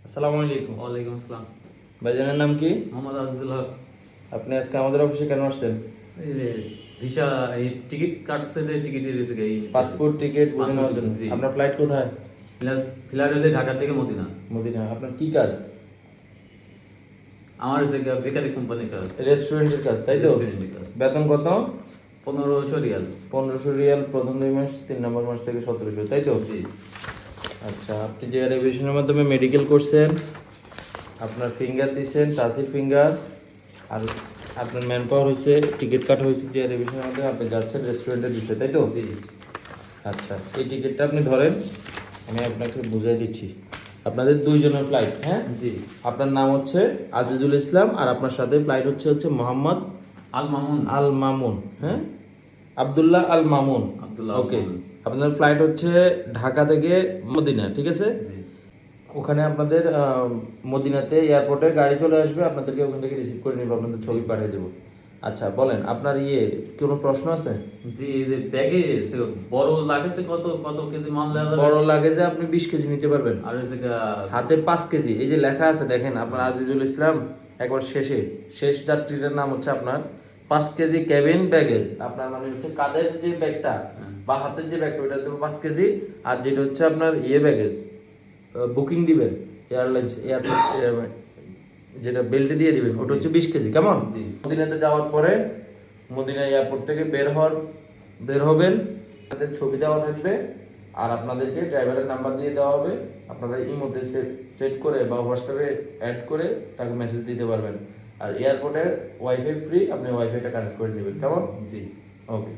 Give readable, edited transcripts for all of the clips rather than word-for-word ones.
আসসালামু আলাইকুম। ওয়ালাইকুম আসসালাম। ভাইজানের নাম কি? মোহাম্মদ আজিজুল হক। আপনি আজকে আমাদের অফিসে কেন আসছেন? এই যে ভিসা এই টিকিট কাটছে যে টিকিটের এই পাসপোর্ট টিকিট বুঝে নেওয়ার জন্য। জি। আপনার ফ্লাইট কোথায়? ফিলাডেলফিয়া ঢাকা থেকে মদিনা। মদিনা। আপনার কি কাজ? আমার যে বেকারি কোম্পানির কাজ। রেস্টুরেন্টের কাজ, তাই তো? রেস্টুরেন্টের কাজ। বেতন কত? 1500 রিয়াল। 1500 রিয়াল প্রথম 2 মাস, 3 নম্বর মাস থেকে 1700, তাই তো? জি। আচ্ছা, আপনি যে রেভিশনের মাধ্যমে মেডিকেল করছেন, আপনার ফিঙ্গার দিয়েছেন, তাসির ফিঙ্গার, আর আপনার ম্যান পাওয়ার হয়েছে, টিকিট কাটা হয়েছে যে রেভিশনের মাধ্যমে আপনি যাচ্ছেন রেস্টুরেন্টের বিষয়ে, তাই তো? জি। আচ্ছা, এই টিকিটটা আপনি ধরেন, আমি আপনাকে বুঝাই দিচ্ছি। আপনাদের 2 জনের ফ্লাইট, হ্যাঁ? জি। আপনার নাম হচ্ছে আজিজুল ইসলাম, আর আপনার সাথে ফ্লাইট হচ্ছে মোহাম্মদ আল মামুন। আল মামুন, হ্যাঁ? আব্দুল্লাহ আল মামুন। আব্দুল্লাহ ওকে। মামুন। আপনাদের ফ্লাইট হচ্ছে ঢাকা থেকে মদিনা, ঠিক আছে? জি। ওখানে আপনাদের মদিনাতে এয়ারপোর্টে গাড়ি চলে আসবে, আপনাদেরকে ওখান থেকে রিসিভ করে নেবে, আপনাদের ছবি পাঠিয়ে দেবো। আচ্ছা, বলেন আপনার কোনো প্রশ্ন আছে? জি, এই যে ব্যাগে বড় লাগেছে কত কত কেজি মাল লাগবে? বড় লাগেজে আপনি 20 কেজি নিতে পারবেন। আর এই যে হাতে 5 কেজি, এই যে লেখা আছে দেখেন, আপনার আজিজুল ইসলাম একবার শেষ যাত্রীটার নাম হচ্ছে আপনার 5 কেজি ক্যাবিন ব্যাগেজ। আপনার মানে হচ্ছে কাঁধের যে ব্যাগটা বা হাতের যে ব্যাগটা, ওটা দেবো 5 কেজি। আর যেটা হচ্ছে আপনার ব্যাগেজ বুকিং দিবেন এয়ারলাইন্স, এয়ারপোর্ট যেটা বেল্টে দিয়ে দিবেন, ওটা হচ্ছে 20 কেজি, কেমন? জি। মদিনাতে যাওয়ার পরে মদিনা এয়ারপোর্ট থেকে বের হবেন, আপনাদের ছবি দেওয়া থাকবে, আর আপনাদেরকে ড্রাইভারের নাম্বার দিয়ে দেওয়া হবে। আপনারা ইমোতে সেট করে বা হোয়াটসঅ্যাপে অ্যাড করে তাকে মেসেজ দিতে পারবেন। আর এয়ারপোর্টের ওয়াইফাই ফ্রি, আপনি ওয়াইফাইটা কানেক্ট করে নেবেন, কেমন? জি। ওকে।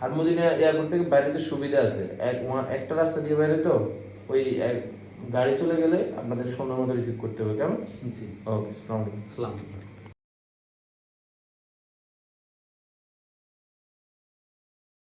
আর মদিনা এয়ারপোর্ট থেকে বাইরে তো সুবিধা আছে, একটা রাস্তা দিয়ে বাইরে তো, ওই গাড়ি চলে গেলে আপনাদের সুন্দর মতো রিসিভ করতে হবে, কেমন? জি। ওকে, আসসালামু আলাইকুম। আসসালাম।